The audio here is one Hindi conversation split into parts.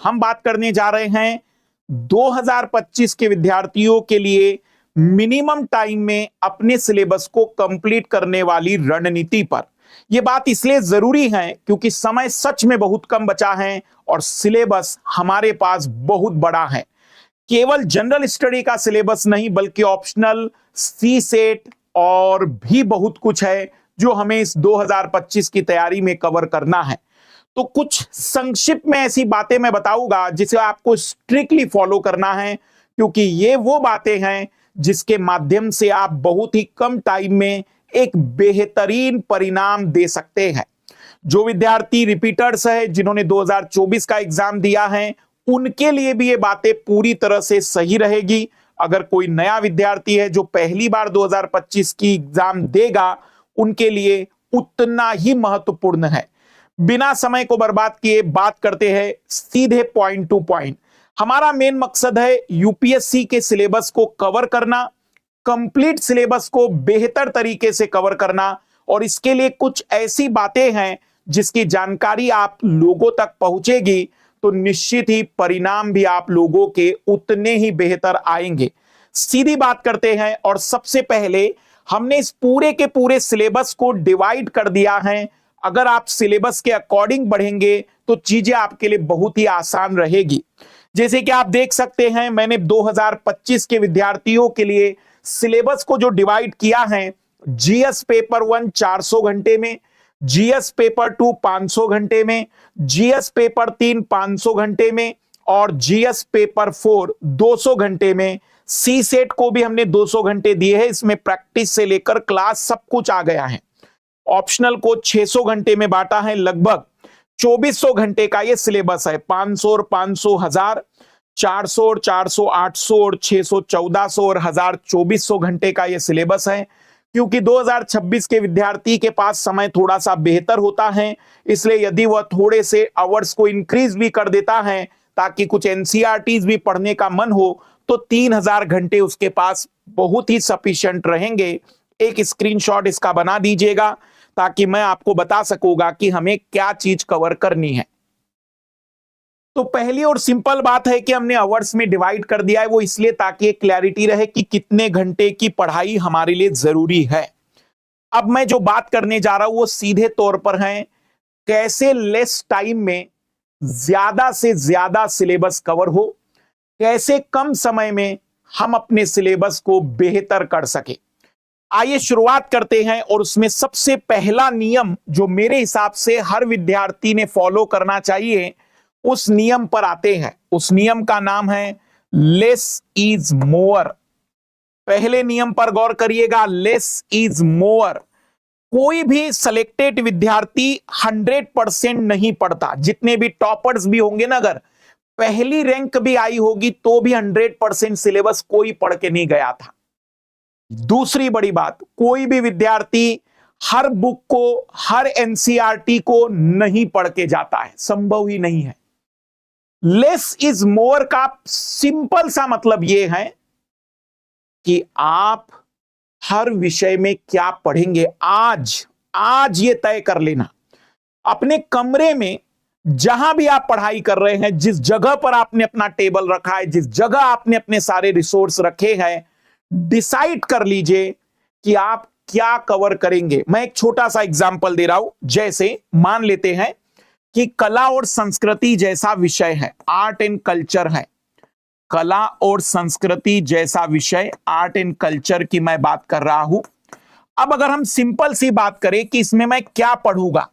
हम बात करने जा रहे हैं 2025 के विद्यार्थियों के लिए मिनिमम टाइम में अपने सिलेबस को कंप्लीट करने वाली रणनीति पर। यह बात इसलिए जरूरी है क्योंकि समय सच में बहुत कम बचा है और सिलेबस हमारे पास बहुत बड़ा है। केवल जनरल स्टडी का सिलेबस नहीं बल्कि ऑप्शनल, सी सेट और भी बहुत कुछ है जो हमें इस 2025 की तैयारी में कवर करना है। तो कुछ संक्षिप्त में ऐसी बातें मैं बताऊंगा जिसे आपको स्ट्रिक्टली फॉलो करना है, क्योंकि ये वो बातें हैं जिसके माध्यम से आप बहुत ही कम टाइम में एक बेहतरीन परिणाम दे सकते हैं। जो विद्यार्थी रिपीटर्स है, जिन्होंने 2024 का एग्जाम दिया है, उनके लिए भी ये बातें पूरी तरह से सही रहेगी। अगर कोई नया विद्यार्थी है जो पहली बार 2025 की एग्जाम देगा, उनके लिए उतना ही महत्वपूर्ण है। बिना समय को बर्बाद किए बात करते हैं सीधे पॉइंट टू पॉइंट। हमारा मेन मकसद है यूपीएससी के सिलेबस को कवर करना, कंप्लीट सिलेबस को बेहतर तरीके से कवर करना, और इसके लिए कुछ ऐसी बातें हैं जिसकी जानकारी आप लोगों तक पहुंचेगी तो निश्चित ही परिणाम भी आप लोगों के उतने ही बेहतर आएंगे। सीधी बात करते हैं, और सबसे पहले हमने इस पूरे के पूरे सिलेबस को डिवाइड कर दिया है। अगर आप सिलेबस के अकॉर्डिंग बढ़ेंगे तो चीजें आपके लिए बहुत ही आसान रहेगी। जैसे कि आप देख सकते हैं, मैंने 2025 के विद्यार्थियों के लिए सिलेबस को जो डिवाइड किया है, जीएस पेपर 1 400 घंटे में, जीएस पेपर 2 500 घंटे में, जीएस पेपर 3 500 घंटे में और जीएस पेपर 4 200 घंटे में। सी सेट को भी हमने 200 घंटे दिए हैं, इसमें प्रैक्टिस से लेकर क्लास सब कुछ आ गया है। ऑप्शनल को 600 घंटे में बांटा है, लगभग 2400 घंटे का ये सिलेबस है। 500 और 500 1000, 400 और 400 800 और 600 1400 और 1000 2400 घंटे का ये सिलेबस है। क्योंकि 2026 के विद्यार्थी के पास समय थोड़ा सा बेहतर होता है, इसलिए यदि वह थोड़े से आवर्स को इंक्रीज भी कर देता है ताकि कुछ एनसीईआरटीज भी पढ़ने का मन हो, तो 3000 घंटे उसके पास बहुत ही सफिशिएंट रहेंगे। एक स्क्रीनशॉट इसका बना दीजिएगा ताकि मैं आपको बता सकूंगा कि हमें क्या चीज कवर करनी है। तो पहली और सिंपल बात है कि हमने आवर्स में डिवाइड कर दिया है, वो इसलिए ताकि एक क्लैरिटी रहे कि कितने घंटे की पढ़ाई हमारे लिए जरूरी है। अब मैं जो बात करने जा रहा हूं वो सीधे तौर पर है कैसे लेस टाइम में ज्यादा से ज्यादा सिलेबस कवर हो, कैसे कम समय में हम अपने सिलेबस को बेहतर कर सके। आइए शुरुआत करते हैं, और उसमें सबसे पहला नियम जो मेरे हिसाब से हर विद्यार्थी ने फॉलो करना चाहिए, उस नियम पर आते हैं। उस नियम का नाम है लेस इज मोर। पहले नियम पर गौर करिएगा, लेस इज मोर। कोई भी सिलेक्टेड विद्यार्थी 100% नहीं पढ़ता। जितने भी टॉपर्स भी होंगे ना, अगर पहली रैंक भी आई होगी तो भी 100% सिलेबस कोई पढ़ के नहीं गया था। दूसरी बड़ी बात, कोई भी विद्यार्थी हर बुक को, हर एनसीईआरटी को नहीं पढ़ के जाता है, संभव ही नहीं है। लेस इज मोर का सिंपल सा मतलब यह है कि आप हर विषय में क्या पढ़ेंगे आज ये तय कर लेना। अपने कमरे में जहां भी आप पढ़ाई कर रहे हैं, जिस जगह पर आपने अपना टेबल रखा है, जिस जगह आपने अपने सारे रिसोर्स रखे हैं, डिसाइड कर लीजिए कि आप क्या कवर करेंगे। मैं एक छोटा सा एग्जांपल दे रहा हूं। जैसे मान लेते हैं कि कला और संस्कृति जैसा विषय है, आर्ट एंड कल्चर है। कला और संस्कृति जैसा विषय, आर्ट एंड कल्चर की मैं बात कर रहा हूं। अब अगर हम सिंपल सी बात करें कि इसमें मैं क्या पढ़ूंगा,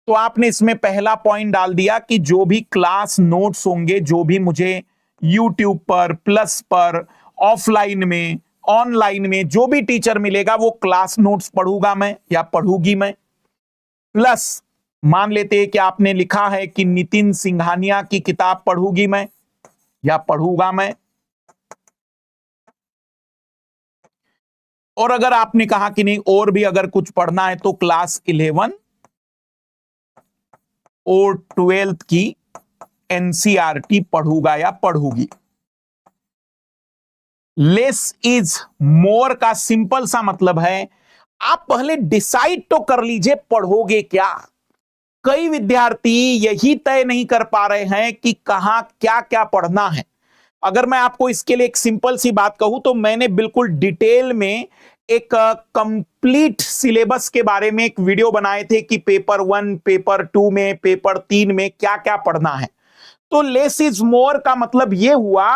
तो आपने इसमें पहला पॉइंट डाल दिया कि जो भी क्लास नोट्स होंगे, जो भी मुझे यूट्यूब पर, प्लस पर, ऑफलाइन में, ऑनलाइन में जो भी टीचर मिलेगा वो क्लास नोट्स पढ़ूंगा मैं या पढ़ूंगी मैं। प्लस मान लेते हैं कि आपने लिखा है कि नितिन सिंघानिया की किताब पढ़ूंगी मैं या पढ़ूंगा मैं। और अगर आपने कहा कि नहीं और भी अगर कुछ पढ़ना है तो क्लास 11 और 12th की एनसीईआरटी पढ़ूंगा या पढ़ूंगी। लेस इज मोर का सिंपल सा मतलब है आप पहले डिसाइड तो कर लीजिए पढ़ोगे क्या। कई विद्यार्थी यही तय नहीं कर पा रहे हैं कि कहां क्या क्या पढ़ना है। अगर मैं आपको इसके लिए एक सिंपल सी बात कहूं तो मैंने बिल्कुल डिटेल में एक कंप्लीट सिलेबस के बारे में एक वीडियो बनाए थे कि पेपर 1, पेपर 2 में, पेपर 3 में क्या क्या पढ़ना है। तो लेस इज मोर का मतलब यह हुआ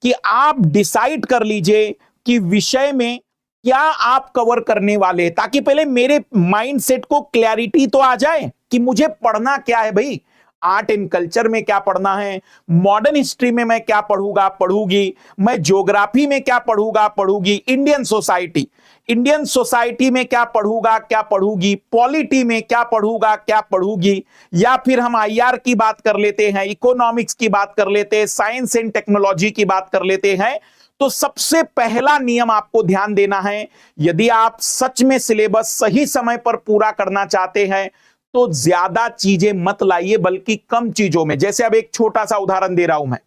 कि आप डिसाइड कर लीजिए कि विषय में क्या आप कवर करने वाले हैं, ताकि पहले मेरे माइंडसेट को क्लैरिटी तो आ जाए कि मुझे पढ़ना क्या है। भाई आर्ट एंड कल्चर में क्या पढ़ना है, मॉडर्न हिस्ट्री में मैं क्या पढ़ूंगा पढ़ूंगी, मैं ज्योग्राफी में क्या पढ़ूंगा पढ़ूंगी, इंडियन सोसाइटी में क्या पढ़ूंगा क्या पढ़ूंगी, पॉलिटी में क्या पढ़ूंगा क्या पढ़ूंगी, या फिर हम आईआर की बात कर लेते हैं, इकोनॉमिक्स की बात कर लेते हैं, साइंस एंड टेक्नोलॉजी की बात कर लेते हैं। तो सबसे पहला नियम आपको ध्यान देना है, यदि आप सच में सिलेबस सही समय पर पूरा करना चाहते हैं तो ज्यादा चीजें मत लाइए, बल्कि कम चीजों में। जैसे अब एक छोटा सा उदाहरण दे रहा हूं मैं,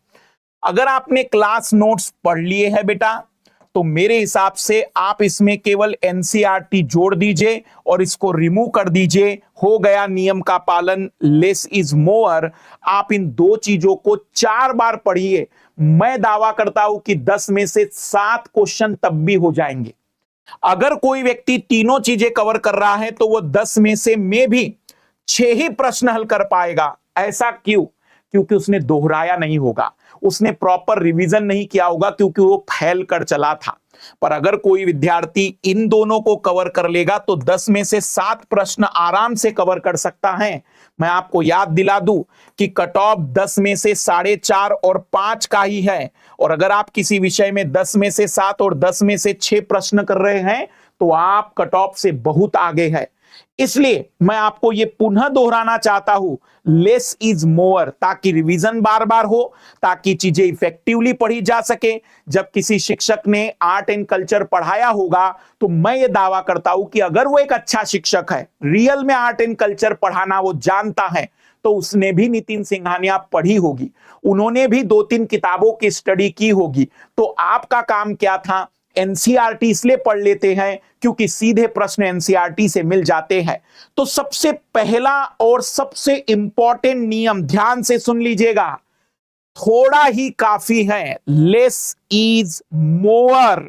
अगर आपने क्लास नोट्स पढ़ लिए हैं बेटा, तो मेरे हिसाब से आप इसमें केवल एनसीईआरटी जोड़ दीजिए और इसको रिमूव कर दीजिए। हो गया नियम का पालन, लेस इज मोर। आप इन दो चीजों को 4 बार पढ़िए, मैं दावा करता हूं कि 10 में से 7 क्वेश्चन तब भी हो जाएंगे। अगर कोई व्यक्ति तीनों चीजें कवर कर रहा है तो वो 10 में से में भी 6 ही प्रश्न हल कर पाएगा। ऐसा क्यों? क्योंकि उसने दोहराया नहीं होगा, उसने प्रॉपर रिवीजन नहीं किया होगा, क्योंकि वो फैल कर चला था। पर अगर कोई विद्यार्थी इन दोनों को कवर कर लेगा तो 10 में से 7 प्रश्न आराम से कवर कर सकता है। मैं आपको याद दिला दूं कि कट ऑफ 10 में से 4.5 और 5 का ही है, और अगर आप किसी विषय में 10 में से 7 और 10 में से 6 प्रश्न कर रहे हैं तो आप कट ऑफ से बहुत आगे है। इसलिए मैं आपको यह पुनः दोहराना चाहता हूं, लेस इज मोर, ताकि रिवीजन बार बार हो, ताकि चीजें इफेक्टिवली पढ़ी जा सके। जब किसी शिक्षक ने आर्ट एंड कल्चर पढ़ाया होगा तो मैं यह दावा करता हूं कि अगर वो एक अच्छा शिक्षक है, रियल में आर्ट एंड कल्चर पढ़ाना वो जानता है, तो उसने भी नितिन सिंघानिया पढ़ी होगी, उन्होंने भी 2-3 किताबों की स्टडी की होगी। तो आपका काम क्या था? एनसीईआरटी इसलिए पढ़ लेते हैं क्योंकि सीधे प्रश्न एनसीईआरटी से मिल जाते हैं। तो सबसे पहला और सबसे इंपॉर्टेंट नियम ध्यान से सुन लीजिएगा, थोड़ा ही काफी है, लेस इज मोर।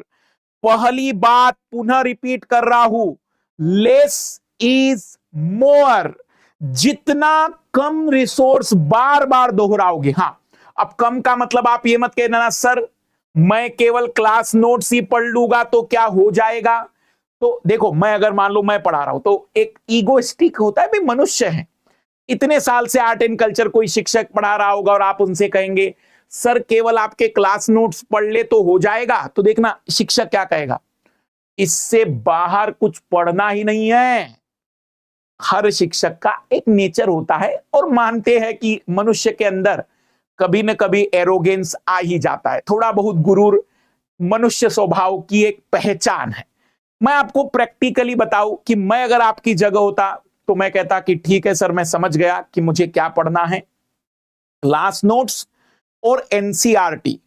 पहली बात पुनः रिपीट कर रहा हूं, लेस इज मोर। जितना कम रिसोर्स बार बार दोहराओगे, हां, अब कम का मतलब आप ये मत कहना सर मैं केवल क्लास नोट्स ही पढ़ लूंगा तो क्या हो जाएगा। तो देखो, मैं अगर मान लो मैं पढ़ा रहा हूं तो एक ईगोइस्टिक होता है, भाई मनुष्य है, इतने साल से आर्ट एंड कल्चर कोई शिक्षक पढ़ा रहा होगा और आप उनसे कहेंगे सर केवल आपके क्लास नोट्स पढ़ ले तो हो जाएगा, तो देखना शिक्षक क्या कहेगा, इससे बाहर कुछ पढ़ना ही नहीं है। हर शिक्षक का एक नेचर होता है और मानते हैं कि मनुष्य के अंदर कभी न कभी एरोगेंस आ ही जाता है, थोड़ा बहुत गुरूर मनुष्य स्वभाव की एक पहचान है। मैं आपको प्रैक्टिकली बताऊं कि मैं अगर आपकी जगह होता तो मैं कहता कि ठीक है सर, मैं समझ गया कि मुझे क्या पढ़ना है, क्लास नोट्स और एनसीईआरटी।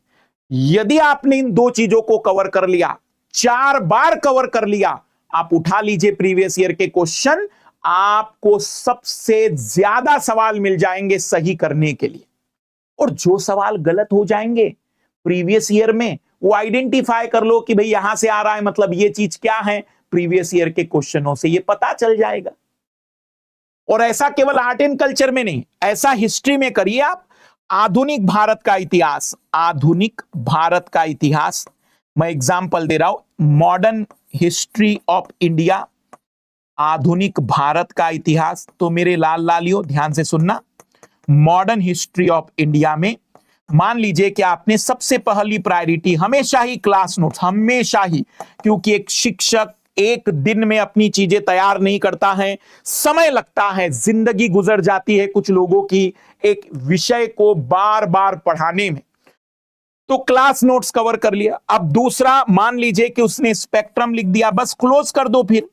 यदि आपने इन दो चीजों को कवर कर लिया, 4 बार कवर कर लिया, आप उठा लीजिए प्रीवियस ईयर के क्वेश्चन, आपको सबसे ज्यादा सवाल मिल जाएंगे सही करने के लिए। और जो सवाल गलत हो जाएंगे प्रीवियस ईयर में, वो आइडेंटिफाई कर लो कि भाई यहां से आ रहा है, मतलब ये चीज क्या है, प्रीवियस ईयर के क्वेश्चनों से ये पता चल जाएगा। और ऐसा केवल आर्ट एंड कल्चर में नहीं, ऐसा हिस्ट्री में करिए आप। आधुनिक भारत का इतिहास, आधुनिक भारत का इतिहास, मैं एग्जांपल दे रहा हूं, मॉडर्न हिस्ट्री ऑफ इंडिया, आधुनिक भारत का इतिहास। तो मेरे लाल लालियों ध्यान से सुनना, मॉडर्न हिस्ट्री ऑफ इंडिया में मान लीजिए कि आपने सबसे पहली प्रायोरिटी हमेशा ही क्लास नोट्स, हमेशा ही, क्योंकि एक शिक्षक एक दिन में अपनी चीजें तैयार नहीं करता है, समय लगता है, जिंदगी गुजर जाती है कुछ लोगों की एक विषय को बार बार पढ़ाने में। तो क्लास नोट्स कवर कर लिया। अब दूसरा, मान लीजिए कि उसने स्पेक्ट्रम लिख दिया, बस क्लोज कर दो। फिर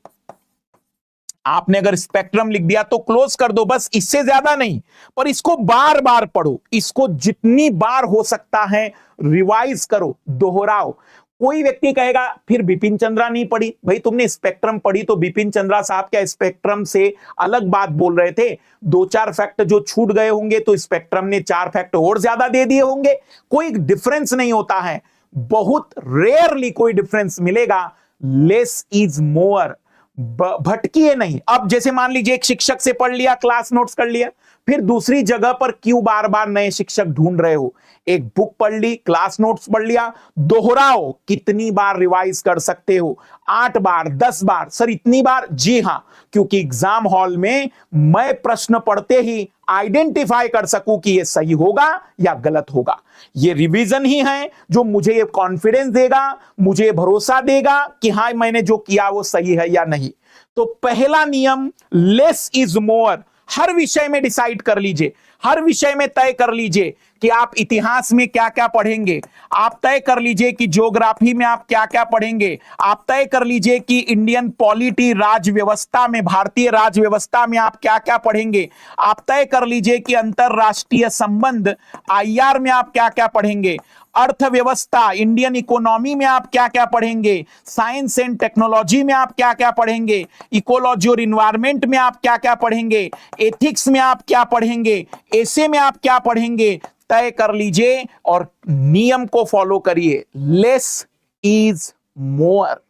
आपने अगर स्पेक्ट्रम लिख दिया तो क्लोज कर दो, बस, इससे ज्यादा नहीं। पर इसको बार बार पढ़ो, इसको जितनी बार हो सकता है रिवाइज करो, दोहराओ। कोई व्यक्ति कहेगा फिर बिपिन चंद्रा नहीं पढ़ी। भाई तुमने स्पेक्ट्रम पढ़ी तो बिपिन चंद्रा साहब क्या स्पेक्ट्रम से अलग बात बोल रहे थे? 2-4 फैक्ट जो छूट गए होंगे तो स्पेक्ट्रम ने 4 फैक्ट और ज्यादा दे दिए होंगे। कोई डिफरेंस नहीं होता है, बहुत रेयरली कोई डिफरेंस मिलेगा। लेस इज मोर, भटकिए नहीं। अब जैसे मान लीजिए एक शिक्षक से पढ़ लिया, क्लास नोट्स कर लिया, फिर दूसरी जगह पर क्यों बार बार नए शिक्षक ढूंढ रहे हो? एक बुक पढ़ ली, क्लास नोट्स पढ़ लिया, दोहराओ। कितनी बार रिवाइज कर सकते हो? 8 बार, 10 बार? सर इतनी बार? जी हां, क्योंकि एग्जाम हॉल में मैं प्रश्न पढ़ते ही आइडेंटिफाई कर सकूं कि यह सही होगा या गलत होगा। ये रिवीजन ही है जो मुझे ये कॉन्फिडेंस देगा, मुझे भरोसा देगा कि हां मैंने जो किया वो सही है या नहीं। तो पहला नियम लेस इज मोर। हर विषय में डिसाइड कर लीजिए, हर विषय में तय कर लीजिए कि आप इतिहास में क्या क्या पढ़ेंगे, आप तय कर लीजिए कि ज्योग्राफी में आप क्या क्या पढ़ेंगे, आप तय कर लीजिए कि इंडियन पॉलिटी राज व्यवस्था में, भारतीय राज व्यवस्था में आप क्या क्या पढ़ेंगे, आप तय कर लीजिए कि अंतरराष्ट्रीय संबंध आईआर में आप क्या क्या पढ़ेंगे, अर्थव्यवस्था इंडियन इकोनॉमी में आप क्या क्या पढ़ेंगे, साइंस एंड टेक्नोलॉजी में आप क्या क्या पढ़ेंगे, इकोलॉजी और इन्वायरमेंट में आप क्या क्या पढ़ेंगे, एथिक्स में आप क्या पढ़ेंगे, ऐसे में आप क्या पढ़ेंगे। तय कर लीजिए और नियम को फॉलो करिए। Less is more.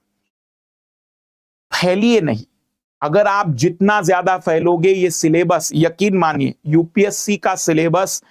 फैलिए नहीं। अगर आप जितना ज्यादा फैलोगे ये सिलेबस, यकीन मानिए यूपीएससी का सिलेबस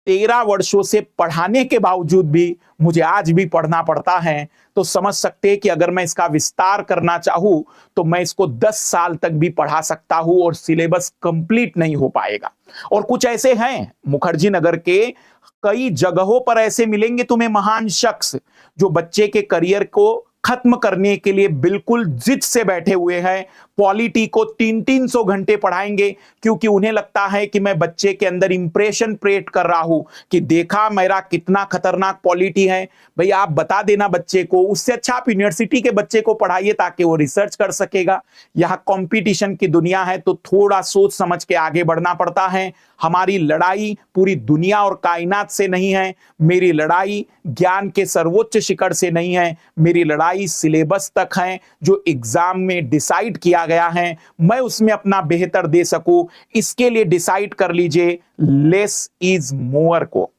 13 वर्षों से पढ़ाने के बावजूद भी मुझे आज भी पढ़ना पड़ता है, तो समझ सकते हैं कि अगर मैं इसका विस्तार करना चाहूं तो मैं इसको 10 साल तक भी पढ़ा सकता हूं और सिलेबस कंप्लीट नहीं हो पाएगा। और कुछ ऐसे हैं मुखर्जी नगर के कई जगहों पर ऐसे मिलेंगे तुम्हें महान शख्स जो बच्चे के करियर को खत्म करने के लिए बिल्कुल जिद से बैठे हुए हैं। पॉलिटी को 300-300 घंटे पढ़ाएंगे क्योंकि उन्हें लगता है कि मैं बच्चे के अंदर इंप्रेशन क्रिएट कर रहा हूं कि देखा मेरा कितना खतरनाक पॉलिटी है। भाई आप बता देना बच्चे को, उससे अच्छा आप यूनिवर्सिटी के बच्चे को पढ़ाइए ताकि वो रिसर्च कर सकेगा। यहां कंपटीशन की दुनिया है तो थोड़ा सोच समझ के आगे बढ़ना पड़ता है। हमारी लड़ाई पूरी दुनिया और कायनात से नहीं है, मेरी लड़ाई ज्ञान के सर्वोच्च शिखर से नहीं है, मेरी लड़ाई सिलेबस तक है जो एग्जाम में डिसाइड किया गया है, मैं उसमें अपना बेहतर दे सकूं। इसके लिए डिसाइड कर लीजिए लेस इज मोर को।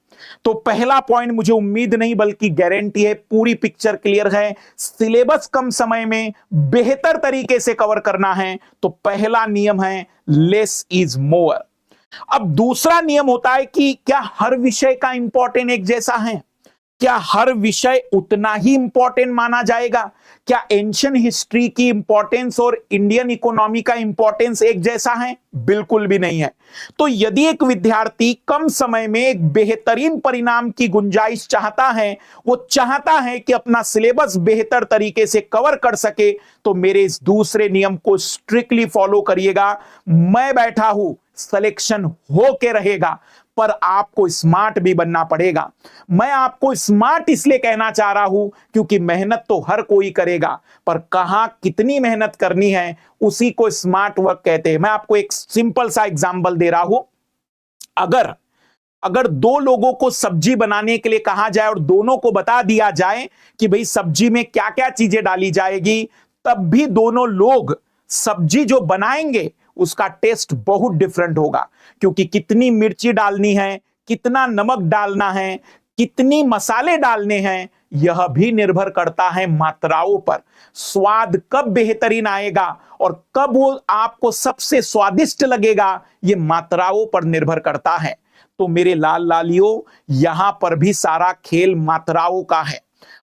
तो पहला पॉइंट मुझे उम्मीद नहीं बल्कि गारंटी है, पूरी पिक्चर क्लियर है। सिलेबस कम समय में बेहतर तरीके से कवर करना है तो पहला नियम है लेस इज मोर। अब दूसरा नियम होता है कि क्या हर विषय का इंपॉर्टेंट एक जैसा है? क्या हर विषय उतना ही इंपॉर्टेंट माना जाएगा? क्या एंशियंट हिस्ट्री की इंपॉर्टेंस और इंडियन इकोनॉमी का इंपॉर्टेंस एक जैसा है? बिल्कुल भी नहीं है। तो यदि एक विद्यार्थी कम समय में एक बेहतरीन परिणाम की गुंजाइश चाहता है, वो चाहता है कि अपना सिलेबस बेहतर तरीके से कवर कर सके, तो मेरे इस दूसरे नियम को स्ट्रिक्टली फॉलो करिएगा। मैं बैठा हूं, सिलेक्शन हो के रहेगा, पर आपको स्मार्ट भी बनना पड़ेगा। मैं आपको स्मार्ट इसलिए कहना चाह रहा हूं क्योंकि मेहनत तो हर कोई करेगा, पर कहां कितनी मेहनत करनी है उसी को स्मार्ट वर्क कहते हैं। मैं आपको एक सिंपल सा एग्जांपल दे रहा हूं। अगर 2 लोगों को सब्जी बनाने के लिए कहा जाए और दोनों को बता दिया जाए कि भाई सब्जी में क्या क्या चीजें डाली जाएगी, तब भी दोनों लोग सब्जी जो बनाएंगे उसका टेस्ट बहुत डिफरेंट होगा, क्योंकि कितनी मिर्ची डालनी है, कितना नमक डालना है, कितनी मसाले डालने हैं, यह भी निर्भर करता है मात्राओं पर। स्वाद कब बेहतरीन आएगा और कब वो आपको सबसे स्वादिष्ट लगेगा, यह मात्राओं पर निर्भर करता है। तो मेरे लाल लालियों, यहां पर भी सारा खेल मात्राओं का है।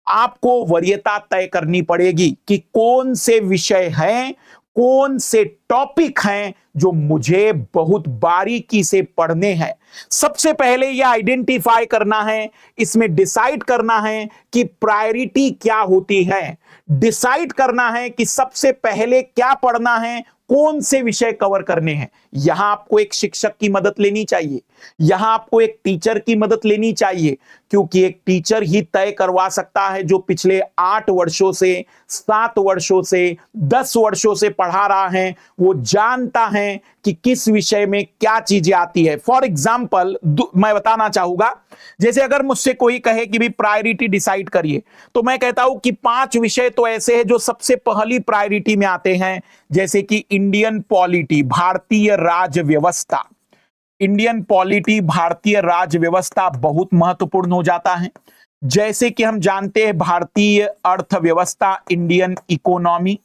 आपको वरीयता तय करनी पड़ेगी कि कौन से विषय हैं, कौन से टॉपिक हैं जो मुझे बहुत बारीकी से पढ़ने हैं। सबसे पहले यह आइडेंटिफाई करना है, इसमें डिसाइड करना है कि प्रायोरिटी क्या होती है, डिसाइड करना है कि सबसे पहले क्या पढ़ना है, कौन से विषय कवर करने हैं। यहां आपको एक शिक्षक की मदद लेनी चाहिए, यहां आपको एक टीचर की मदद लेनी चाहिए, क्योंकि एक टीचर ही तय करवा सकता है जो पिछले 8 वर्षों से, 7 वर्षों से, 10 वर्षों से पढ़ा रहा है। वो जानता है हैं कि किस विषय में क्या चीजें आती है। फॉर एग्जाम्पल मैं बताना चाहूंगा, जैसे अगर मुझसे कोई कहे कि भी प्रायोरिटी डिसाइड करिए, तो मैं कहता हूं कि 5 विषय तो ऐसे हैं जो सबसे पहली प्रायोरिटी में आते हैं, जैसे कि इंडियन पॉलिटी, भारतीय राज्य व्यवस्था। इंडियन पॉलिटी, भारतीय राज्य व्यवस्था बहुत महत्वपूर्ण हो जाता है। जैसे कि हम जानते हैं भारतीय अर्थव्यवस्था, इंडियन इकोनॉमी,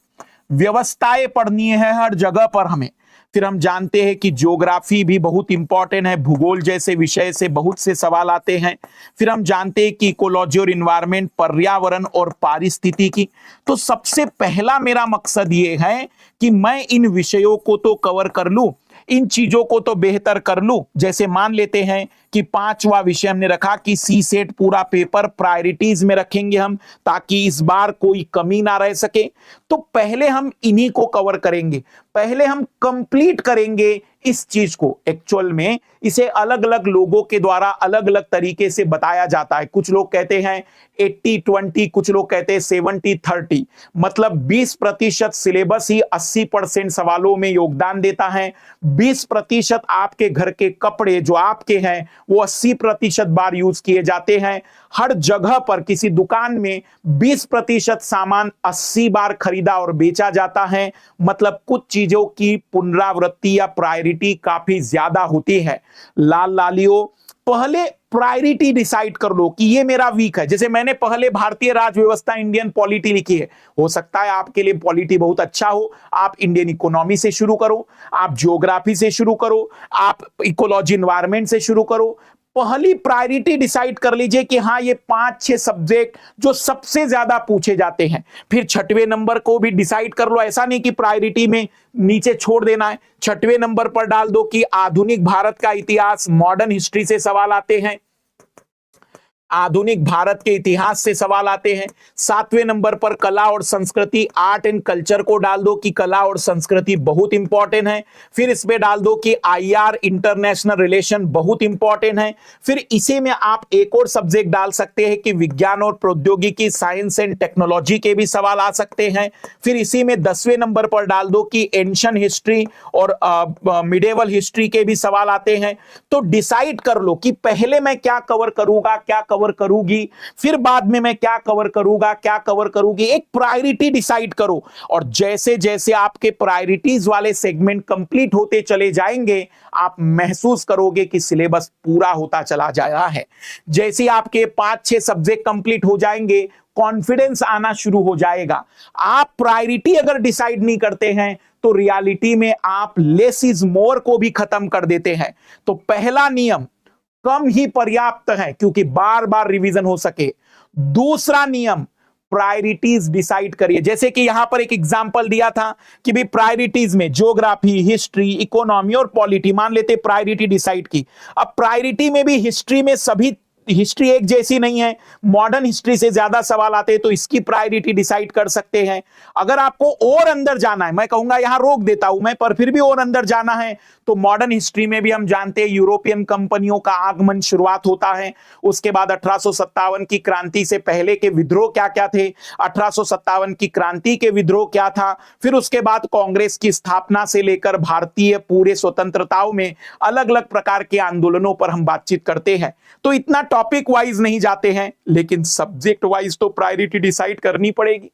व्यवस्थाएं पढ़नी है हर जगह पर हमें। फिर हम जानते हैं कि ज्योग्राफी भी बहुत इंपॉर्टेंट है, भूगोल जैसे विषय से बहुत से सवाल आते हैं। फिर हम जानते हैं कि इकोलॉजी और इन्वायरमेंट, पर्यावरण और पारिस्थितिकी। तो सबसे पहला मेरा मकसद ये है कि मैं इन विषयों को तो कवर कर लूं, इन चीजों को तो बेहतर कर लूं। जैसे मान लेते हैं कि 5वां विषय हमने रखा कि सी सेट पूरा पेपर प्रायोरिटीज में रखेंगे हम, ताकि इस बार कोई कमी ना रह सके। तो पहले हम इन्हीं को कवर करेंगे, पहले हम कंप्लीट करेंगे इस चीज को। एक्चुअल में इसे अलग अलग लोगों के द्वारा अलग अलग तरीके से बताया जाता है। कुछ लोग कहते हैं 80-20, कुछ लोग कहते हैं 70-30, मतलब 20% सिलेबस ही 80% सवालों में योगदान देता है। 20% आपके घर के कपड़े जो आपके हैं वो 80% बार यूज किए जाते हैं। हर जगह पर किसी दुकान में 20% सामान 80 बार खरीदा और बेचा जाता है। मतलब कुछ चीजों की पुनरावृत्ति या प्रायोरिटी काफी ज्यादा होती है। लाल लालियों, पहले प्रायोरिटी डिसाइड कर लो कि ये मेरा वीक है। जैसे मैंने पहले भारतीय राज्य व्यवस्था, इंडियन पॉलिटी लिखी है, हो सकता है आपके लिए पॉलिटी बहुत अच्छा हो, आप इंडियन इकोनॉमी से शुरू करो, आप ज्योग्राफी से शुरू करो, आप इकोलॉजी इन्वायरमेंट से शुरू करो। पहली प्रायोरिटी डिसाइड कर लीजिए कि हाँ ये 5-6 सब्जेक्ट जो सबसे ज्यादा पूछे जाते हैं। फिर 6वें नंबर को भी डिसाइड कर लो, ऐसा नहीं कि प्रायोरिटी में नीचे छोड़ देना है। 6वें नंबर पर डाल दो कि आधुनिक भारत का इतिहास, मॉडर्न हिस्ट्री से सवाल आते हैं, आधुनिक भारत के इतिहास से सवाल आते हैं। 7वें नंबर पर कला और संस्कृति, आर्ट एंड कल्चर को डाल दो कि कला और संस्कृति बहुत इंपॉर्टेंट है। फिर इसमें डाल दो कि आईआर, इंटरनेशनल रिलेशन, बहुत इंपॉर्टेंट है। फिर इसी में आप एक और सब्जेक्ट डाल सकते हैं कि विज्ञान और प्रौद्योगिकी, साइंस एंड टेक्नोलॉजी के भी सवाल आ सकते हैं। फिर इसी में 10वें नंबर पर डाल दो कि एंशिएंट हिस्ट्री और मिडिएवल हिस्ट्री के भी सवाल आते हैं। तो डिसाइड कर लो कि पहले मैं क्या कवर करूंगा, क्या कवर करूंगी, फिर बाद में मैं क्या कवर करूंगा, क्या कवर करूंगी। एक प्रायोरिटी डिसाइड करो, और जैसे जैसे आपके प्रायोरिटीज वाले सेगमेंट कंप्लीट होते चले जाएंगे, आप महसूस करोगे कि सिलेबस पूरा होता चला जा रहा है। जैसे आपके 5-6 सब्जेक्ट कंप्लीट हो जाएंगे, कॉन्फिडेंस आना शुरू हो जाएगा। आप प्रायोरिटी अगर डिसाइड नहीं करते हैं तो रियलिटी में आप लेस इज मोर को भी खत्म कर देते हैं। तो पहला नियम, कम ही पर्याप्त है क्योंकि बार बार रिवीजन हो सके। दूसरा नियम, प्रायोरिटीज डिसाइड करिए। जैसे कि यहां पर एक एग्जांपल दिया था कि भी प्रायोरिटीज में ज्योग्राफी, हिस्ट्री, इकोनॉमी और पॉलिटी, मान लेते प्रायोरिटी डिसाइड की। अब प्रायोरिटी में भी हिस्ट्री में सभी हिस्ट्री एक जैसी नहीं है, मॉडर्न हिस्ट्री से ज्यादा सवाल आते हैं, तो इसकी प्रायोरिटी डिसाइड कर सकते हैं। अगर आपको और अंदर जाना है, मैं कहूंगा यहां रोक देता हूं मैं, पर फिर भी और अंदर जाना है तो मॉडर्न हिस्ट्री में भी हम जानते हैं यूरोपियन कंपनियों का आगमन शुरुआत होता है। उसके बाद 1857 की क्रांति से पहले के विद्रोह क्या क्या थे, 1857 की क्रांति के विद्रोह क्या था, फिर उसके बाद कांग्रेस की स्थापना से लेकर भारतीय पूरे स्वतंत्रताओं में अलग अलग प्रकार के आंदोलनों पर हम बातचीत करते हैं। तो इतना टॉपिक वाइज नहीं जाते हैं, लेकिन सब्जेक्ट वाइज तो प्रायोरिटी डिसाइड करनी पड़ेगी।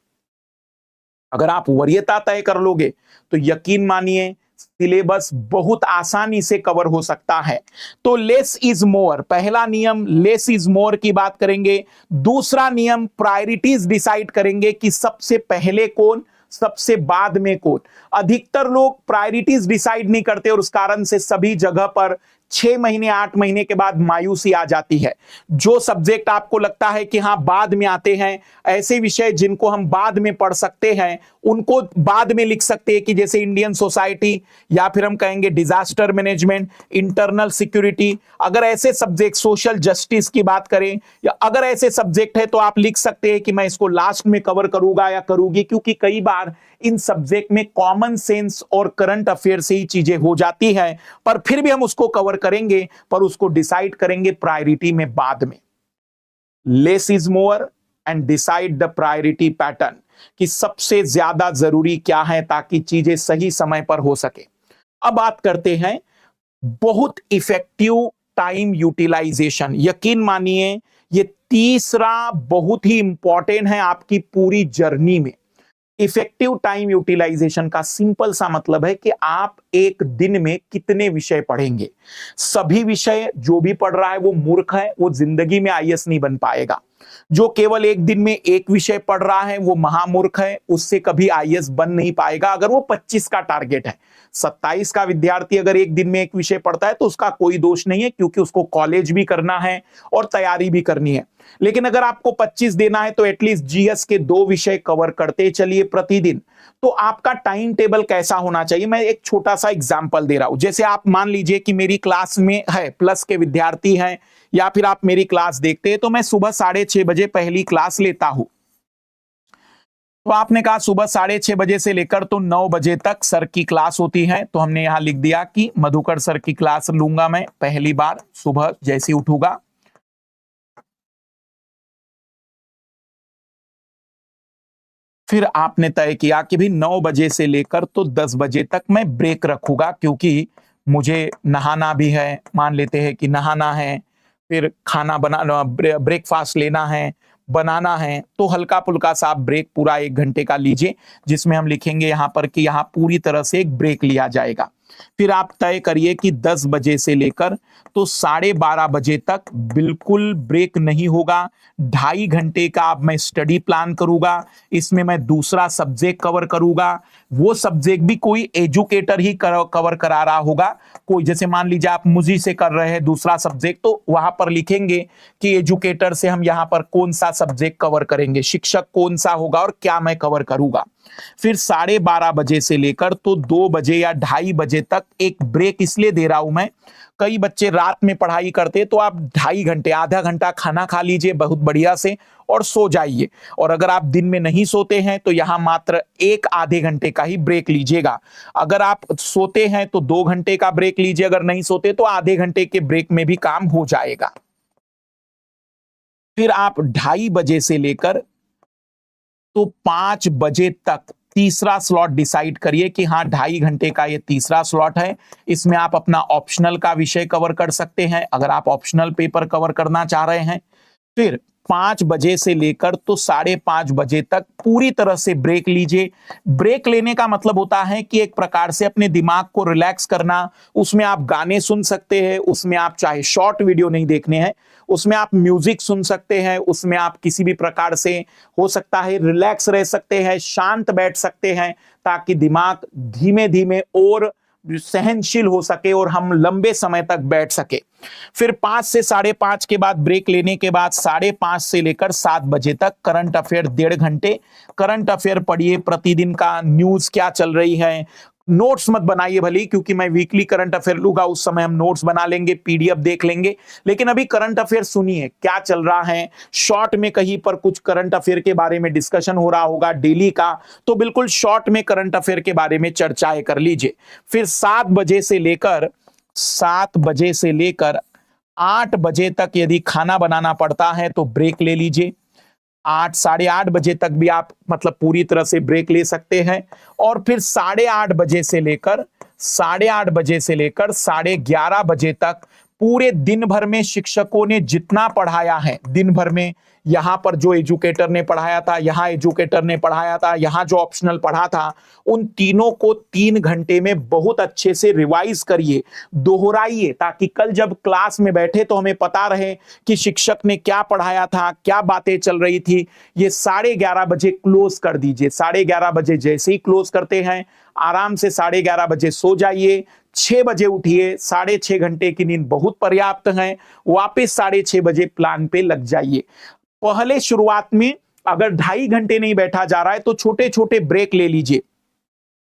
अगर आप वरीयता तय कर लोगे तो यकीन मानिए सिलेबस बहुत आसानी से कवर हो सकता है। तो लेस इज मोर, पहला नियम लेस इज मोर की बात करेंगे। दूसरा नियम, प्रायोरिटीज डिसाइड करेंगे कि सबसे पहले कौन, सबसे बाद में कौन। अधिकतर लोग प्रायोरिटीज डिसाइड नहीं करते और उस कारण से सभी जगह पर 6 महीने 8 महीने के बाद मायूसी आ जाती है। जो सब्जेक्ट आपको लगता है कि हाँ बाद में आते हैं, ऐसे विषय जिनको हम बाद में पढ़ सकते हैं उनको बाद में लिख सकते हैं, कि जैसे इंडियन सोसाइटी, या फिर हम कहेंगे डिजास्टर मैनेजमेंट, इंटरनल सिक्योरिटी। अगर ऐसे सब्जेक्ट, सोशल जस्टिस की बात करें, या अगर ऐसे सब्जेक्ट है तो आप लिख सकते हैं कि मैं इसको लास्ट में कवर करूंगा या करूंगी, क्योंकि कई बार इन सब्जेक्ट में कॉमन सेंस और करंट अफेयर से ही चीजें हो जाती हैं, पर फिर भी हम उसको कवर करेंगे, पर उसको डिसाइड करेंगे प्रायोरिटी में बाद में। Less is more and decide the priority pattern, कि सबसे ज्यादा जरूरी क्या है ताकि चीजें सही समय पर हो सके। अब बात करते हैं बहुत इफेक्टिव टाइम यूटिलाइजेशन। यकीन मानिए ये तीसरा बहुत ही इंपॉर्टेंट है आपकी पूरी जर्नी में। इफेक्टिव टाइम यूटिलाइजेशन का सिंपल सा मतलब है कि आप एक दिन में कितने विषय पढ़ेंगे। सभी विषय जो भी पढ़ रहा है वो मूर्ख है, वो जिंदगी में आईएएस नहीं बन पाएगा। जो केवल एक दिन में एक विषय पढ़ रहा है वो महामूर्ख है, उससे कभी आईएएस बन नहीं पाएगा। अगर वो 25 का टारगेट है, 27 का विद्यार्थी अगर एक दिन में एक विषय पढ़ता है तो उसका कोई दोष नहीं है, क्योंकि उसको कॉलेज भी करना है और तैयारी भी करनी है। लेकिन अगर आपको 25 देना है तो एटलीस्ट जीएस के 2 विषय कवर करते चलिए प्रतिदिन। तो आपका टाइम टेबल कैसा होना चाहिए, मैं एक छोटा सा एग्जांपल दे रहा हूं। जैसे आप मान लीजिए कि मेरी क्लास में है प्लस के विद्यार्थी हैं, या फिर आप मेरी क्लास देखते हैं, तो मैं सुबह 6:30 बजे पहली क्लास लेता हूं। तो आपने कहा सुबह 6:30 बजे से लेकर तो 9 बजे तक सर की क्लास होती है, तो हमने यहां लिख दिया कि मधुकर सर की क्लास लूंगा मैं पहली बार सुबह जैसे ही उठूंगा। फिर आपने तय किया कि भी 9 बजे से लेकर तो 10 बजे तक मैं ब्रेक रखूंगा, क्योंकि मुझे नहाना भी है। मान लेते हैं कि नहाना है, फिर खाना बनाना, ब्रेकफास्ट लेना है, बनाना है, तो हल्का फुल्का सा आप ब्रेक पूरा 1 घंटे का लीजिए, जिसमें हम लिखेंगे यहां पर कि यहां पूरी तरह से एक ब्रेक लिया जाएगा। फिर आप तय करिए कि 10 बजे से लेकर तो 12:30 बजे तक बिल्कुल ब्रेक नहीं होगा। 2.5 घंटे का अब मैं स्टडी प्लान करूंगा, इसमें मैं दूसरा सब्जेक्ट कवर करूंगा। वो सब्जेक्ट भी कोई एजुकेटर ही कवर करा रहा होगा। कोई जैसे मान लीजिए आप मुझी से कर रहे हैं दूसरा सब्जेक्ट, तो वहां पर लिखेंगे कि एजुकेटर से हम यहां पर कौन सा सब्जेक्ट कवर करेंगे, शिक्षक कौन सा होगा और क्या मैं कवर करूंगा। फिर 12:30 बजे से लेकर तो 2 बजे या 2:30 बजे तक एक ब्रेक इसलिए दे रहा हूं मैं। कई बच्चे रात में पढ़ाई करते, तो आप 2.5 घंटे, आधा घंटा खाना खा लीजिए बहुत बढ़िया से और सो जाइए। और अगर आप दिन में नहीं सोते हैं तो यहां मात्र एक आधे घंटे का ही ब्रेक लीजिएगा। अगर आप सोते हैं तो 2 घंटे का ब्रेक लीजिए, अगर नहीं सोते तो आधे घंटे के ब्रेक में भी काम हो जाएगा। फिर आप 2:30 बजे से लेकर तो 5 बजे तक तीसरा स्लॉट डिसाइड करिए कि हाँ 2.5 घंटे का ये तीसरा स्लॉट है। इसमें आप अपना ऑप्शनल का विषय कवर कर सकते हैं, अगर आप ऑप्शनल पेपर कवर करना चाह रहे हैं। फिर 5 बजे से लेकर तो 5:30 बजे तक पूरी तरह से ब्रेक लीजिए। ब्रेक लेने का मतलब होता है कि एक प्रकार से अपने दिमाग को रिलैक्स करना। उसमें आप गाने सुन सकते हैं, उसमें आप चाहे शॉर्ट वीडियो नहीं देखने हैं, उसमें आप म्यूजिक सुन सकते हैं, उसमें आप किसी भी प्रकार से हो सकता है रिलैक्स रह सकते हैं, शांत बैठ सकते हैं, ताकि दिमाग धीमे धीमे और सहनशील हो सके और हम लंबे समय तक बैठ सके। फिर 5 से 5:30 के बाद ब्रेक लेने के बाद 5:30 से लेकर 7 बजे तक करंट अफेयर 1.5 घंटे करंट अफेयर पढ़िए। प्रतिदिन का न्यूज क्या चल रही है, नोट्स मत बनाइए भली, क्योंकि मैं वीकली करंट अफेयर लूंगा, उस समय हम नोट्स बना लेंगे, पीडीएफ देख लेंगे। लेकिन अभी करंट अफेयर सुनिए क्या चल रहा है। शॉर्ट में कहीं पर कुछ करंट अफेयर के बारे में डिस्कशन हो रहा होगा डेली का, तो बिल्कुल शॉर्ट में करंट अफेयर के बारे में चर्चाएं कर लीजिए। फिर 7 बजे से लेकर 8 बजे तक यदि खाना बनाना पड़ता है तो ब्रेक ले लीजिए। 8 8:30 बजे तक भी आप मतलब पूरी तरह से ब्रेक ले सकते हैं। और फिर 8:30 बजे से लेकर 11:30 बजे तक पूरे दिन भर में शिक्षकों ने जितना पढ़ाया है, दिन भर में यहां पर जो एजुकेटर ने पढ़ाया था, यहां एजुकेटर ने पढ़ाया था, यहां जो ऑप्शनल पढ़ा था, उन तीनों को 3 घंटे में बहुत अच्छे से रिवाइज करिए, दोहराइए, ताकि कल जब क्लास में बैठे तो हमें पता रहे कि शिक्षक ने क्या पढ़ाया था, क्या बातें चल रही थी। ये 11:30 बजे क्लोज कर दीजिए। 11:30 बजे जैसे ही क्लोज करते हैं, आराम से 11:30 बजे सो जाइए, 6 बजे उठिए। 6.5 घंटे की नींद बहुत पर्याप्त है। वापस 6:30 बजे प्लान पे लग जाइए। पहले शुरुआत में अगर 2.5 घंटे नहीं बैठा जा रहा है तो छोटे छोटे ब्रेक ले लीजिए,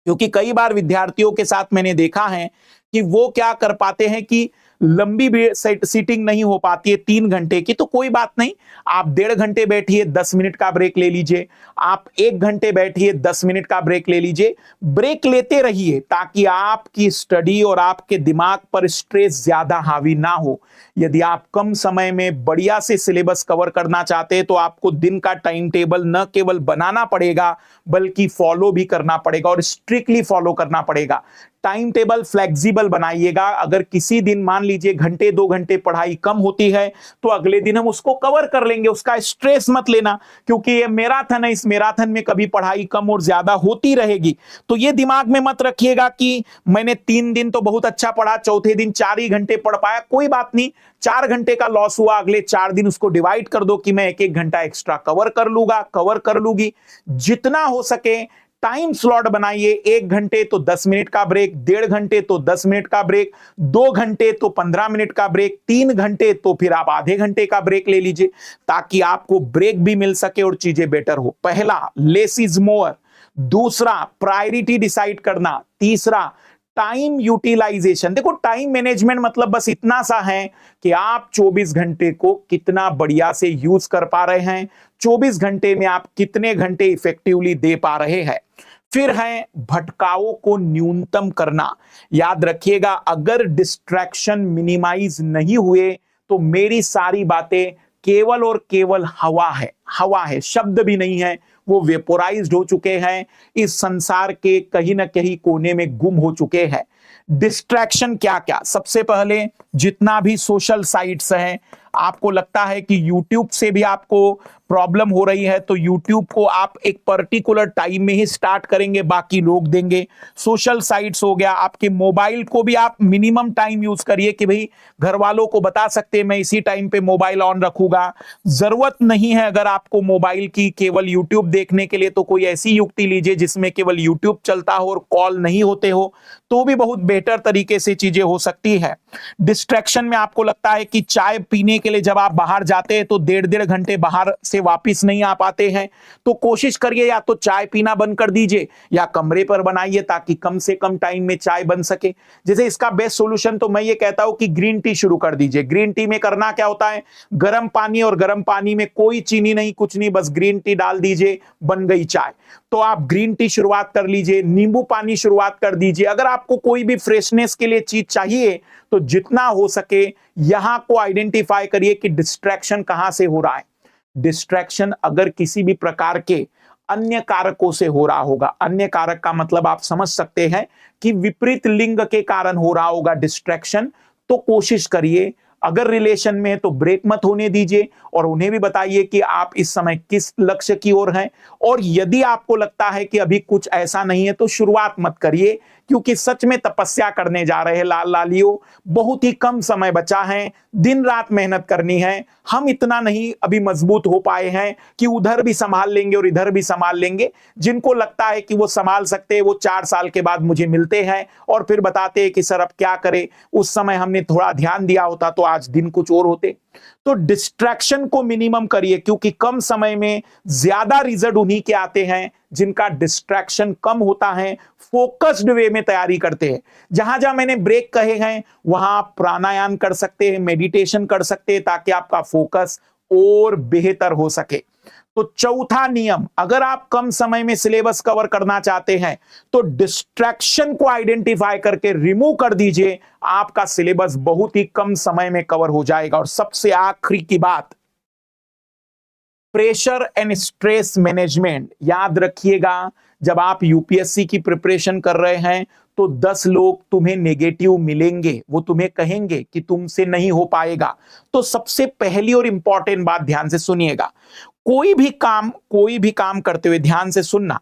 क्योंकि कई बार विद्यार्थियों के साथ मैंने देखा है कि वो क्या कर पाते हैं कि लंबी सीटिंग नहीं हो पाती है 3 घंटे की, तो कोई बात नहीं, आप 1.5 घंटे बैठिए, 10 मिनट का ब्रेक ले लीजिए। आप 1 घंटे बैठिए, 10 मिनट का ब्रेक ले लीजिए। ब्रेक लेते रहिए ताकि आपकी स्टडी और आपके दिमाग पर स्ट्रेस ज्यादा हावी ना हो। यदि आप कम समय में बढ़िया से सिलेबस कवर करना चाहते हैं तो आपको दिन का टाइम टेबल न केवल बनाना पड़ेगा बल्कि फॉलो भी करना पड़ेगा और स्ट्रिक्टली फॉलो करना पड़ेगा। टाइम टेबल फ्लेक्सिबल बनाइएगा। अगर किसी दिन मान लीजिए घंटे 2 घंटे पढ़ाई कम होती है तो अगले दिन हम उसको कवर कर लेंगे, उसका स्ट्रेस मत लेना, क्योंकि ये मैराथन है, इस मैराथन में कभी पढ़ाई कम और ज्यादा होती रहेगी। तो ये दिमाग में मत रखिएगा कि मैंने 3 दिन तो बहुत अच्छा पढ़ा, चौथे दिन 4 ही घंटे पढ़ पाया, कोई बात नहीं, 4 घंटे का लॉस हुआ, अगले 4 दिन उसको डिवाइड कर दो कि मैं 1-1 घंटा एक्स्ट्रा कवर कर लूंगा, कवर कर लूंगी। जितना हो सके टाइम स्लॉट बनाइए, 1 घंटे तो 10 मिनट का ब्रेक, 1.5 घंटे तो 10 मिनट का ब्रेक, 2 घंटे तो 15 मिनट का ब्रेक, 3 घंटे तो फिर आप आधे घंटे का ब्रेक ले लीजिए, ताकि आपको ब्रेक भी मिल सके और चीजें बेटर हो। पहला, लेस इज मोर। दूसरा, प्रायोरिटी डिसाइड करना। तीसरा, टाइम यूटिलाइजेशन। देखो, टाइम मैनेजमेंट मतलब बस इतना सा है कि आप 24 घंटे को कितना बढ़िया से यूज कर पा रहे हैं, 24 घंटे में आप कितने घंटे इफेक्टिवली दे पा रहे हैं। फिर है भटकावों को न्यूनतम करना। याद रखिएगा, अगर डिस्ट्रैक्शन मिनिमाइज नहीं हुए तो मेरी सारी बातें केवल और केवल हवा है, हवा है, शब्द भी नहीं है, वो वेपोराइज्ड हो चुके हैं, इस संसार के कहीं ना कहीं कोने में गुम हो चुके हैं। डिस्ट्रैक्शन क्या क्या? सबसे पहले जितना भी सोशल साइट्स हैं, आपको लगता है कि YouTube से भी आपको प्रॉब्लम हो रही है तो YouTube को आप एक पर्टिकुलर टाइम में ही स्टार्ट करेंगे, बाकी लोग देंगे। सोशल साइट्स हो गया, आपके मोबाइल को भी आप मिनिमम टाइम यूज करिए कि भाई घर वालों को बता सकते हैं मैं इसी टाइम पे मोबाइल ऑन रखूंगा। जरूरत नहीं है अगर आपको मोबाइल की केवल YouTube देखने के लिए, तो कोई ऐसी युक्ति लीजिए जिसमें केवल YouTube चलता हो और कॉल नहीं होते हो, तो भी बहुत बेहतर तरीके से चीजें हो सकती है। डिस्ट्रैक्शन में आपको लगता है कि चाय पीने के लिए जब आप बाहर जाते हैं तो 1.5 घंटे बाहर से वापस नहीं आ पाते हैं, तो कोशिश करिए या तो चाय पीना बंद कर दीजिए या कमरे पर बनाइए, ताकि कम से कम टाइम में चाय बन सके। जैसे इसका बेस्ट सॉल्यूशन तो मैं ये कहता हूं कि ग्रीन टी शुरू कर दीजिए। ग्रीन टी में करना क्या होता है, गर्म पानी, और गर्म पानी में कोई चीनी नहीं, कुछ नहीं, बस ग्रीन टी डाल दीजिए, बन गई चाय। तो आप ग्रीन टी शुरुआत कर लीजिए, नींबू पानी शुरुआत कर दीजिए। अगर आपको कोई भी फ्रेशनेस के लिए चीज चाहिए तो जितना हो सके यहां को आइडेंटिफाई करिए कि डिस्ट्रैक्शन कहां से हो रहा है। डिस्ट्रैक्शन अगर किसी भी प्रकार के अन्य कारकों से हो रहा होगा, अन्य कारक का मतलब आप समझ सकते हैं कि विपरीत लिंग के कारण हो रहा होगा डिस्ट्रैक्शन, तो कोशिश करिए, अगर रिलेशन में है तो ब्रेक मत होने दीजिए, और उन्हें भी बताइए कि आप इस समय किस लक्ष्य की ओर हैं। और यदि आपको लगता है कि अभी कुछ ऐसा नहीं है तो शुरुआत मत करिए, क्योंकि सच में तपस्या करने जा रहे हैं लाल लालियों, बहुत ही कम समय बचा है, दिन रात मेहनत करनी है। हम इतना नहीं अभी मजबूत हो पाए हैं कि उधर भी संभाल लेंगे और इधर भी संभाल लेंगे। जिनको लगता है कि वो संभाल सकते हैं, वो 4 साल के बाद मुझे मिलते हैं और फिर बताते हैं कि सर अब क्या करें, उस समय हमने थोड़ा ध्यान दिया होता तो आज दिन कुछ और होते। तो डिस्ट्रैक्शन को मिनिमम करिए, क्योंकि कम समय में ज्यादा रिजल्ट उन्हीं के आते हैं जिनका डिस्ट्रैक्शन कम होता है, फोकस्ड वे में तैयारी करते हैं। जहां जहां मैंने ब्रेक कहे हैं वहां आप प्राणायाम कर सकते हैं, मेडिटेशन कर सकते हैं, ताकि आपका फोकस और बेहतर हो सके। तो चौथा नियम, अगर आप कम समय में सिलेबस कवर करना चाहते हैं तो डिस्ट्रैक्शन को आइडेंटिफाई करके रिमूव कर दीजिए, आपका सिलेबस बहुत ही कम समय में कवर हो जाएगा। और सबसे आखिरी की बात, प्रेशर एंड स्ट्रेस मैनेजमेंट। याद रखिएगा, जब आप यूपीएससी की प्रिपरेशन कर रहे हैं तो 10 लोग तुम्हें नेगेटिव मिलेंगे, वो तुम्हें कहेंगे कि तुमसे नहीं हो पाएगा। तो सबसे पहली और इंपॉर्टेंट बात ध्यान से सुनिएगा, कोई भी काम करते हुए ध्यान से सुनना,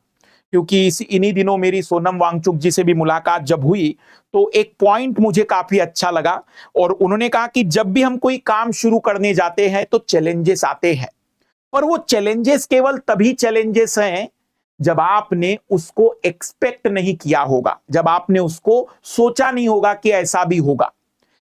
क्योंकि इन्हीं दिनों मेरी सोनम वांगचुक जी से भी मुलाकात जब हुई तो एक पॉइंट मुझे काफी अच्छा लगा, और उन्होंने कहा कि जब भी हम कोई काम शुरू करने जाते हैं तो चैलेंजेस आते हैं, पर वो चैलेंजेस केवल तभी चैलेंजेस हैं जब आपने उसको एक्सपेक्ट नहीं किया होगा, जब आपने उसको सोचा नहीं होगा कि ऐसा भी होगा,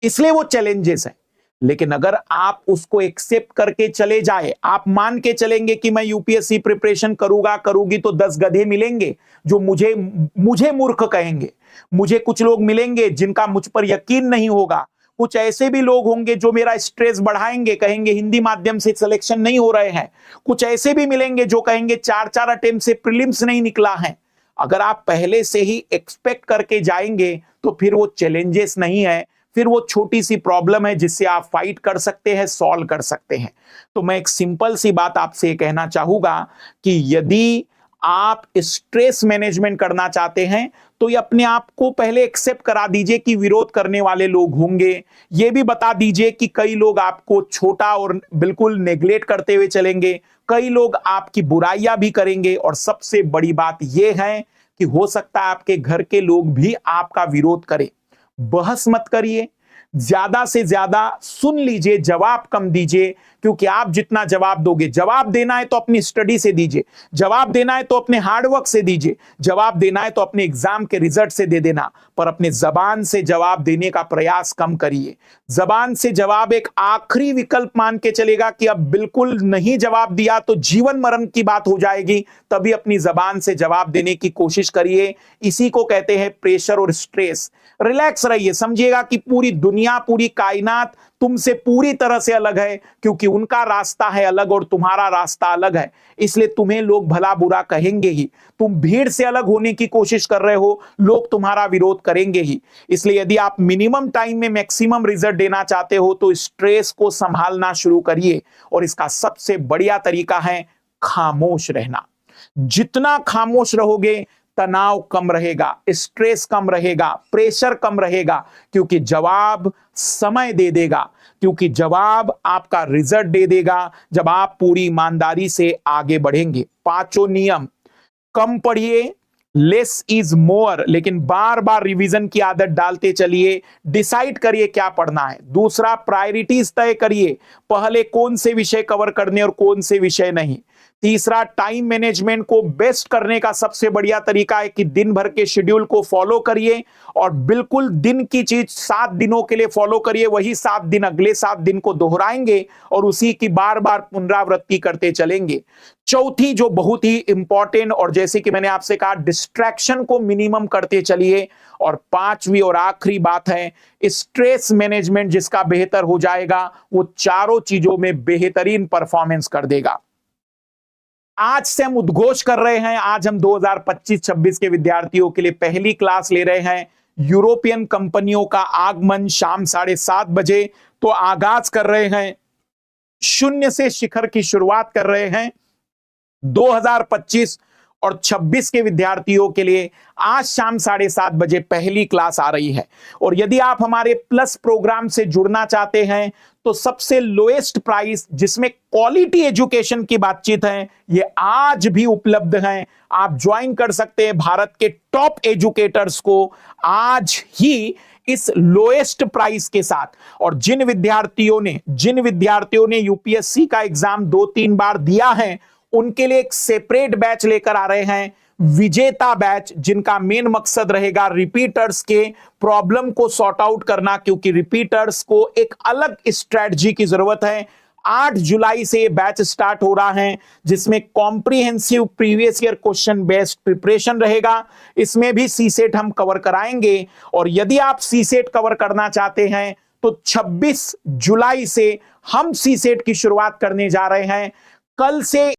इसलिए वो चैलेंजेस है। लेकिन अगर आप उसको एक्सेप्ट करके चले जाए, आप मान के चलेंगे कि मैं यूपीएससी प्रिपरेशन करूंगी तो 10 गधे मिलेंगे जो मुझे मूर्ख कहेंगे, मुझे कुछ लोग मिलेंगे जिनका मुझ पर यकीन नहीं होगा, कुछ ऐसे भी लोग होंगे जो मेरा स्ट्रेस बढ़ाएंगे, कहेंगे हिंदी माध्यम से सिलेक्शन नहीं हो रहे हैं, कुछ ऐसे भी मिलेंगे जो कहेंगे 4 अटेम्प्ट से प्रीलिम्स नहीं निकला है। अगर आप पहले से ही एक्सपेक्ट करके जाएंगे तो फिर वो चैलेंजेस नहीं है, फिर वो छोटी सी प्रॉब्लम है जिससे आप फाइट कर सकते हैं, सॉल्व कर सकते हैं। तो मैं एक सिंपल सी बात आपसे कहना चाहूंगा कि यदि आप स्ट्रेस मैनेजमेंट करना चाहते हैं तो ये अपने आप को पहले एक्सेप्ट करा दीजिए कि विरोध करने वाले लोग होंगे। ये भी बता दीजिए कि कई लोग आपको छोटा और बिल्कुल नेग्लेक्ट करते हुए चलेंगे, कई लोग आपकी बुराइयां भी करेंगे, और सबसे बड़ी बात यह है कि हो सकता है आपके घर के लोग भी आपका विरोध करें। बहस मत करिए, ज्यादा से ज्यादा सुन लीजिए, जवाब कम दीजिए, क्योंकि आप जितना जवाब दोगे, जवाब देना है तो अपनी स्टडी से दीजिए, जवाब देना है तो अपने हार्डवर्क से दीजिए, जवाब देना है तो अपने एग्जाम के रिजल्ट से दे देना, पर अपने जबान से जवाब देने का प्रयास कम करिए। जबान से जवाब एक आखिरी विकल्प मान के चलेगा कि अब बिल्कुल नहीं जवाब दिया तो जीवन मरण की बात हो जाएगी, तभी अपनी जबान से जवाब देने की कोशिश करिए। इसी को कहते हैं प्रेशर और स्ट्रेस। रिलैक्स रहिए, समझिएगा कि पूरी दुनिया, पूरी कायनात तुमसे पूरी तरह से अलग है, क्योंकि उनका रास्ता है अलग और तुम्हारा रास्ता अलग है, इसलिए तुम्हें लोग भला बुरा कहेंगे ही। तुम भीड़ से अलग होने की कोशिश कर रहे हो, लोग तुम्हारा विरोध करेंगे ही। इसलिए यदि आप मिनिमम टाइम में मैक्सिमम रिजल्ट देना चाहते हो तो स्ट्रेस को संभालना शुरू करिए, और इसका सबसे बढ़िया तरीका है खामोश रहना। जितना खामोश रहोगे तनाव कम रहेगा, स्ट्रेस कम रहेगा, प्रेशर कम रहेगा, क्योंकि जवाब समय दे देगा, क्योंकि जवाब आपका रिजल्ट दे देगा जब आप पूरी ईमानदारी से आगे बढ़ेंगे। पांचों नियम, कम पढ़िए, लेस इज मोर, लेकिन बार बार रिवीजन की आदत डालते चलिए। डिसाइड करिए क्या पढ़ना है। दूसरा, प्रायोरिटीज तय करिए, पहले कौन से विषय कवर करने और कौन से विषय नहीं। तीसरा, टाइम मैनेजमेंट को बेस्ट करने का सबसे बढ़िया तरीका है कि दिन भर के शेड्यूल को फॉलो करिए, और बिल्कुल दिन की चीज 7 दिनों के लिए फॉलो करिए, वही 7 दिन अगले 7 दिन को दोहराएंगे और उसी की बार बार पुनरावृत्ति करते चलेंगे। चौथी, जो बहुत ही इंपॉर्टेंट, और जैसे कि मैंने आपसे कहा, डिस्ट्रैक्शन को मिनिमम करते चलिए। और पांचवी और आखिरी बात है स्ट्रेस मैनेजमेंट, जिसका बेहतर हो जाएगा वो चारों चीजों में बेहतरीन परफॉर्मेंस कर देगा। आज से हम उद्घोष कर रहे हैं, आज हम 2025-26 के विद्यार्थियों के लिए पहली क्लास ले रहे हैं। यूरोपियन कंपनियों का आगमन शाम 7:30 बजे, तो आगाज कर रहे हैं, शून्य से शिखर की शुरुआत कर रहे हैं। 2025 और 26 के विद्यार्थियों के लिए आज शाम 7:30 बजे पहली क्लास आ रही है। और यदि आप हमारे प्लस प्रोग्राम से जुड़ना चाहते हैं तो सबसे लोएस्ट प्राइस, जिसमें क्वालिटी एजुकेशन की बातचीत है, ये आज भी उपलब्ध है। आप ज्वाइन कर सकते हैं भारत के टॉप एजुकेटर्स को आज ही इस लोएस्ट प्राइस के साथ। और जिन विद्यार्थियों ने यूपीएससी का एग्जाम 2-3 बार दिया है, उनके लिए एक सेपरेट बैच लेकर आ रहे हैं, विजेता बैच, जिनका मेन मकसद रहेगा रिपीटर्स के प्रॉब्लम को सॉर्ट आउट करना, क्योंकि रिपीटर्स को एक अलग स्ट्रेटजी की जरूरत है। 8 जुलाई से बैच स्टार्ट हो रहा है, जिसमें comprehensive previous year question based preparation रहेगा। इसमें भी सीसेट हम कवर कराएंगे, और यदि आप सीसेट कवर करना चाहते हैं तो 26 जुलाई से हम सीसेट की शुरुआत करने जा रहे हैं। कल से